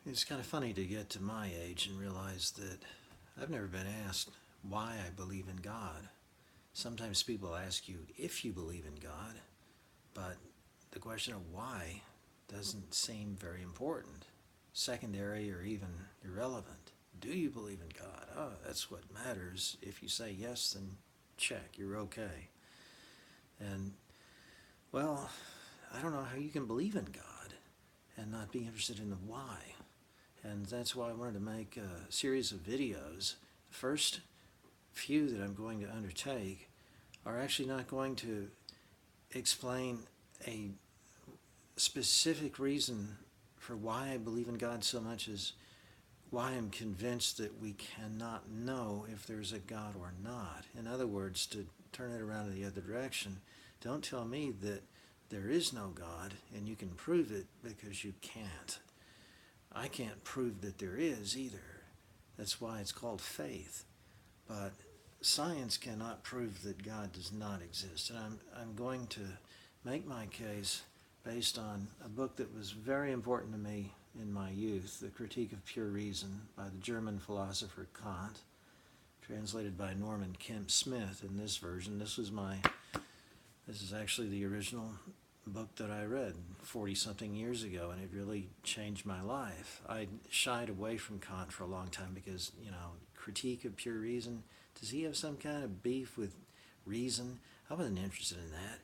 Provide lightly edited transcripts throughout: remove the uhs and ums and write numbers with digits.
It's kind of funny to get to my age and realize that I've never been asked why I believe in God. Sometimes people ask you if you believe in God, but the question of why doesn't seem very important, secondary, or even irrelevant. Do you believe in God? Oh, that's what matters. If you say yes, then check, you're okay. And, well, I don't know how you can believe in God and not be interested in the why. And that's why I wanted to make a series of videos. The first few that I'm going to undertake are actually not going to explain a specific reason for why I believe in God so much as why I'm convinced that we cannot know if there's a God or not. In other words, to turn it around in the other direction, don't tell me that there is no God and you can prove it, because you can't. I can't prove that there is either. That's why it's called faith. But science cannot prove that God does not exist. And I'm going to make my case based on a book that was very important to me in my youth, The Critique of Pure Reason by the German philosopher Kant, translated by Norman Kemp Smith in this version. This is actually the original book that I read 40-something years ago, and it really changed my life. I shied away from Kant for a long time because, Critique of Pure Reason, does he have some kind of beef with reason? I wasn't interested in that.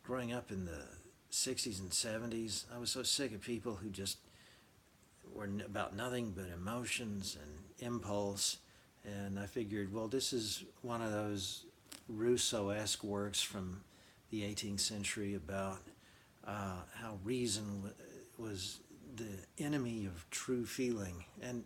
Growing up in the 60s and 70s, I was so sick of people who just were about nothing but emotions and impulse, and I figured, well, this is one of those Rousseau-esque works from the 18th century about how reason was the enemy of true feeling. And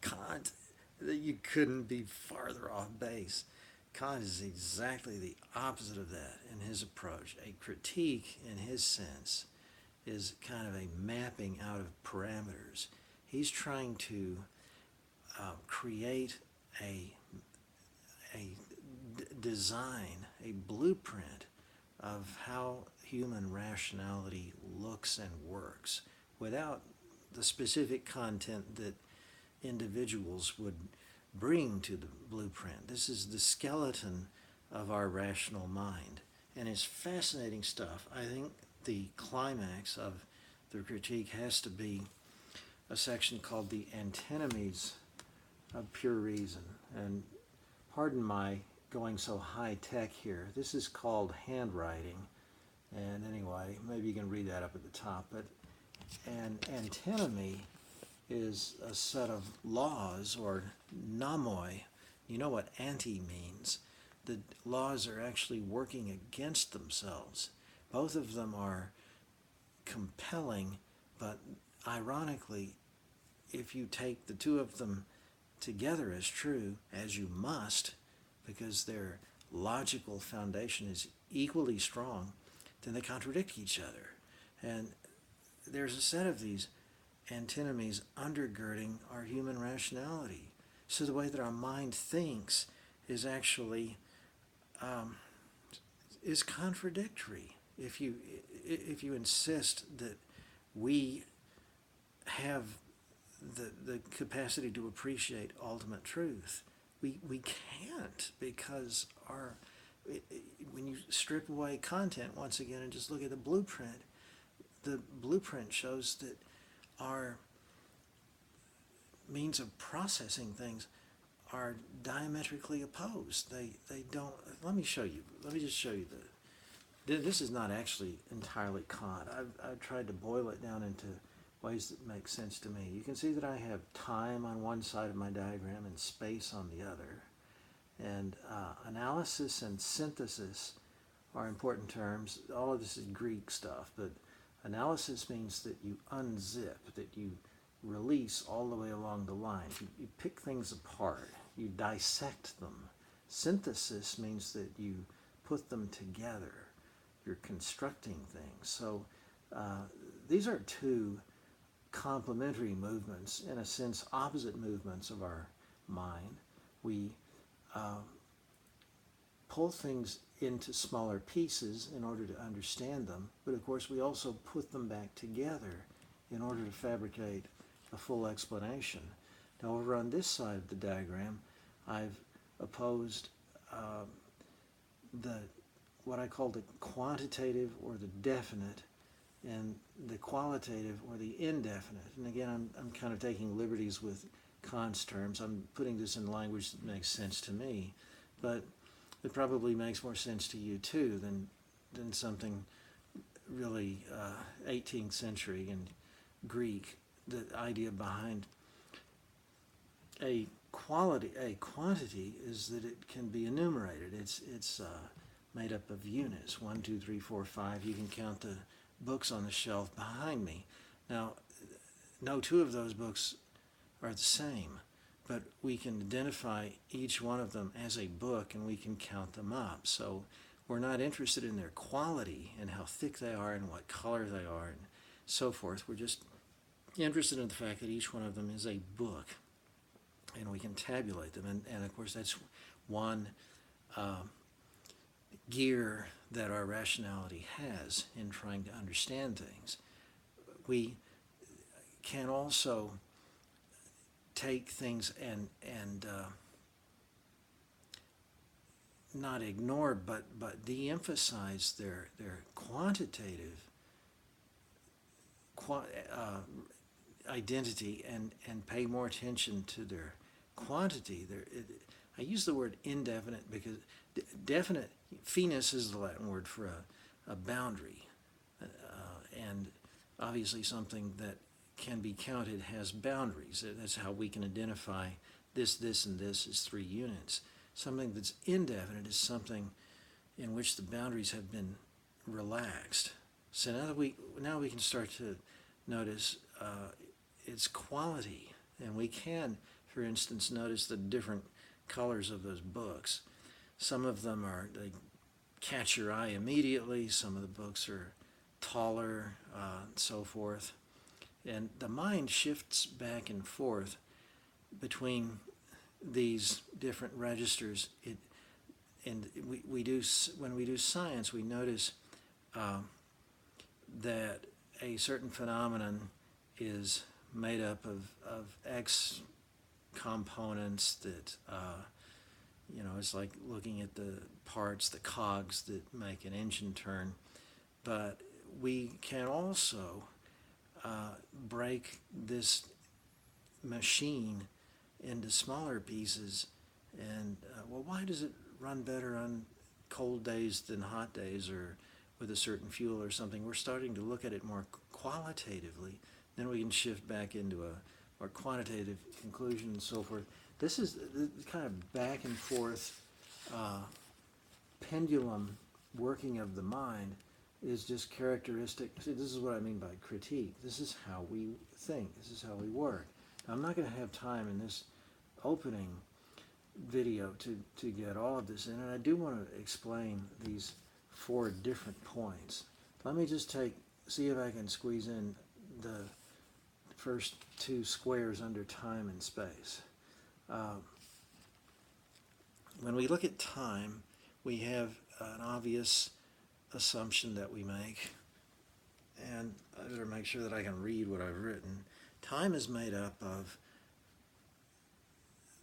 Kant, you couldn't be farther off base. Kant is exactly the opposite of that in his approach. A critique, in his sense, is kind of a mapping out of parameters. He's trying to create a design, a blueprint of how human rationality looks and works without the specific content that individuals would bring to the blueprint. This is the skeleton of our rational mind. And it's fascinating stuff. I think the climax of the critique has to be a section called the antinomies of pure reason. And pardon my going so high tech here. This is called handwriting. And anyway, maybe you can read that up at the top. But an antinomy is a set of laws, or nomoi. You know what anti means. The laws are actually working against themselves. Both of them are compelling, but ironically, if you take the two of them together as true, as you must, because their logical foundation is equally strong, then they contradict each other. And there's a set of these antinomies undergirding our human rationality. So the way that our mind thinks is actually is contradictory. If you insist that we have the capacity to appreciate ultimate truth, we can't, because when you strip away content once again and just look at the blueprint shows that our means of processing things are diametrically opposed. They don't. Let me show you. Let me just show you this is not actually entirely Kant. I've tried to boil it down into ways that make sense to me. You can see that I have time on one side of my diagram and space on the other. And analysis and synthesis are important terms. All of this is Greek stuff, but analysis means that you unzip, that you release all the way along the line. You pick things apart, you dissect them. Synthesis means that you put them together. You're constructing things. So these are two complementary movements, in a sense opposite movements of our mind. We pull things into smaller pieces in order to understand them, but of course we also put them back together in order to fabricate a full explanation. Now over on this side of the diagram, I've opposed the what I call the quantitative or the definite and the qualitative or the indefinite. And again, I'm kind of taking liberties with Kant's terms. I'm putting this in language that makes sense to me, but it probably makes more sense to you too than something really 18th century and Greek. The idea behind a quantity is that it can be enumerated. It's made up of units, 1, 2, 3, 4, 5. You can count the books on the shelf behind me. Now, no two of those books are the same, but we can identify each one of them as a book and we can count them up. So we're not interested in their quality and how thick they are and what color they are and so forth. We're just interested in the fact that each one of them is a book and we can tabulate them. And of course, that's one gear that our rationality has in trying to understand things. We can also take things and not ignore but de-emphasize their quantitative identity and pay more attention to their quantity. I use the word indefinite because definite, finis is the Latin word for a boundary, and obviously something that can be counted has boundaries. That's how we can identify this, and this as 3 units. Something that's indefinite is something in which the boundaries have been relaxed. So now we can start to notice its quality, and we can, for instance, notice the different colors of those books. Some of them they catch your eye immediately. Some of the books are taller, and so forth. And the mind shifts back and forth between these different registers. When we do science, we notice that a certain phenomenon is made up of X components that, it's like looking at the parts, the cogs that make an engine turn. But we can also break this machine into smaller pieces. And, why does it run better on cold days than hot days or with a certain fuel or something? We're starting to look at it more qualitatively. Then we can shift back into a more quantitative conclusion and so forth. This is the kind of back and forth pendulum working of the mind is just characteristic. See, this is what I mean by critique. This is how we think. This is how we work. Now, I'm not going to have time in this opening video to get all of this in, and I do want to explain these 4 different points. Let me just see if I can squeeze in the first 2 squares under time and space. When we look at time, we have an obvious assumption that we make, and I better make sure that I can read what I've written. Time is made up of,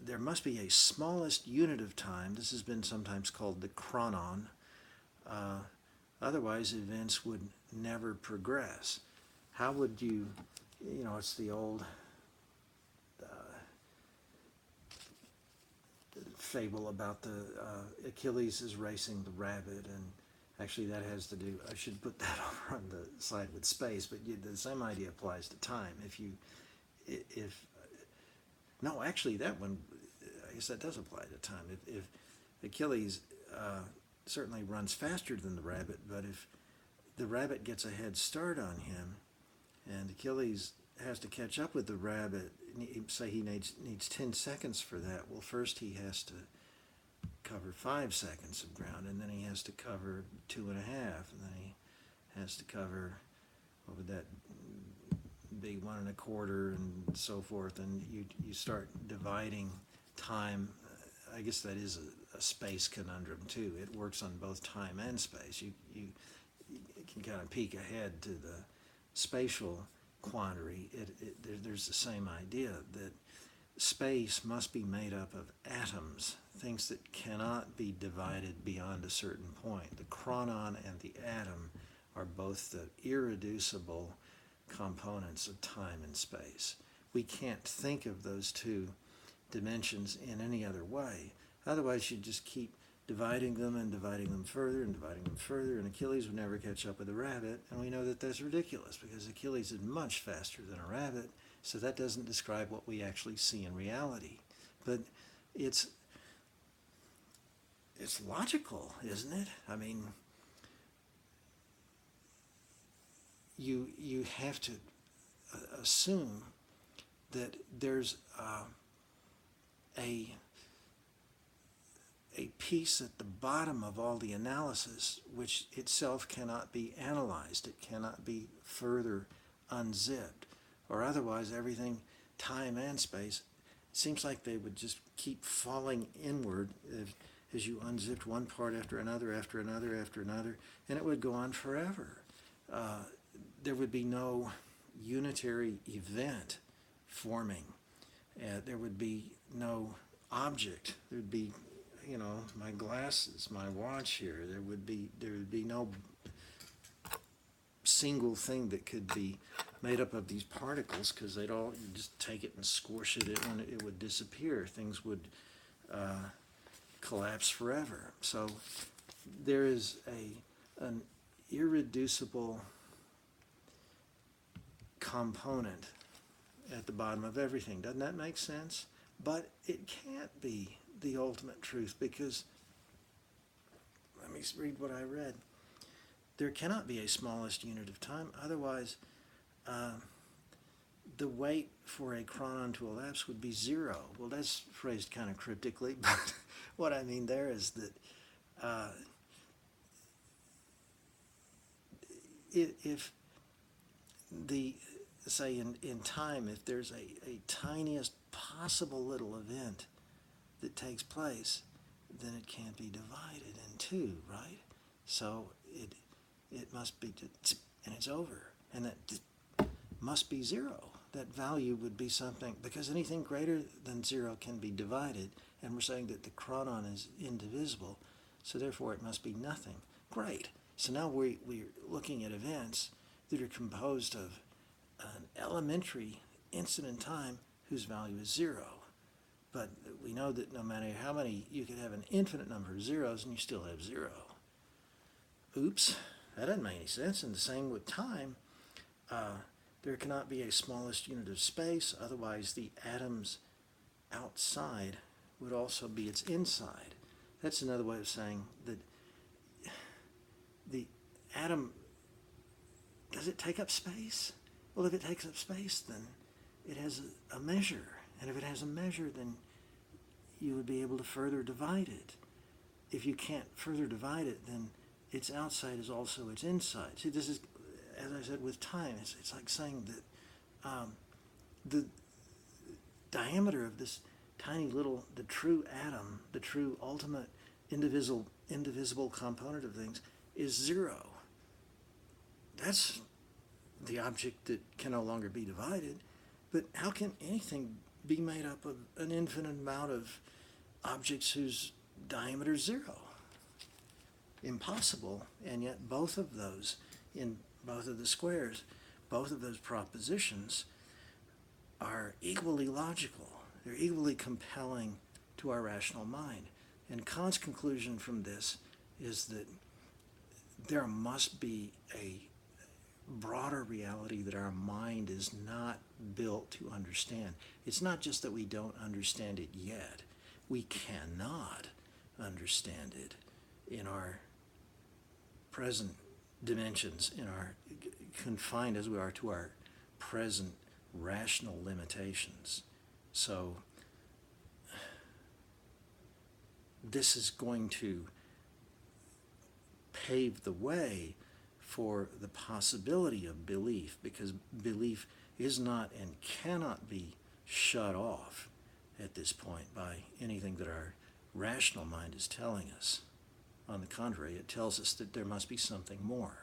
there must be a smallest unit of time. This has been sometimes called the chronon. Otherwise, events would never progress. How would you, it's the old fable about the Achilles is racing the rabbit, and actually that has to do, I should put that over on the side with space, but the same idea applies to time. No, actually that one, I guess that does apply to time. If Achilles certainly runs faster than the rabbit, but if the rabbit gets a head start on him and Achilles has to catch up with the rabbit, say he needs 10 seconds for that, well, first he has to cover 5 seconds of ground, and then he has to cover 2.5, and then he has to cover, what would that be, 1.25, and so forth, and you start dividing time. I guess that is a space conundrum too. It works on both time and space. You can kind of peek ahead to the spatial quandary. There's the same idea that space must be made up of atoms, things that cannot be divided beyond a certain point. The chronon and the atom are both the irreducible components of time and space. We can't think of those two dimensions in any other way. Otherwise, you'd just keep dividing them and dividing them further and dividing them further, and Achilles would never catch up with a rabbit, and we know that that's ridiculous because Achilles is much faster than a rabbit, so that doesn't describe what we actually see in reality. But it's logical, isn't it? I mean, you have to assume that there's a piece at the bottom of all the analysis which itself cannot be analyzed. It cannot be further unzipped, or otherwise everything, time and space, it seems like they would just keep falling inward as you unzipped one part after another, after another, after another, and it would go on forever. There would be no unitary event forming. There would be no object. There would be, my glasses, my watch here. There would be no single thing that could be made up of these particles, because they'd all, you just take it and squish it and it would disappear. Things would collapse forever. So there is an irreducible component at the bottom of everything. Doesn't that make sense? But it can't be the ultimate truth, because, let me read what I read. There cannot be a smallest unit of time, otherwise the wait for a chronon to elapse would be zero. Well, that's phrased kind of cryptically, but what I mean there is that if the, say in time, if there's a tiniest possible little event that takes place, then it can't be divided in two, right? So it must be, and it's over, and that must be zero. That value would be something, because anything greater than zero can be divided, and we're saying that the chronon is indivisible, so therefore it must be nothing. Great. So now we're looking at events that are composed of an elementary instant in time whose value is zero. But we know that no matter how many, you could have an infinite number of zeros and you still have zero. Oops, that doesn't make any sense. And the same with time. There cannot be a smallest unit of space, otherwise the atom's outside would also be its inside. That's another way of saying that the atom, does it take up space? Well, if it takes up space, then it has a measure. And if it has a measure, then you would be able to further divide it. If you can't further divide it, then its outside is also its inside. See, this is, as I said, with time, it's like saying that the diameter of this tiny little, the true atom, the true ultimate indivisible component of things, is zero. That's the object that can no longer be divided. But how can anything be made up of an infinite amount of objects whose diameter is zero? Impossible. And yet both of those, in both of the squares, both of those propositions are equally logical. They're equally compelling to our rational mind. And Kant's conclusion from this is that there must be a broader reality that our mind is not built to understand. It's not just that we don't understand it yet. We cannot understand it in our present dimensions, in our, confined as we are to our present rational limitations. So this is going to pave the way for the possibility of belief, because belief is not and cannot be shut off at this point by anything that our rational mind is telling us. On the contrary, it tells us that there must be something more.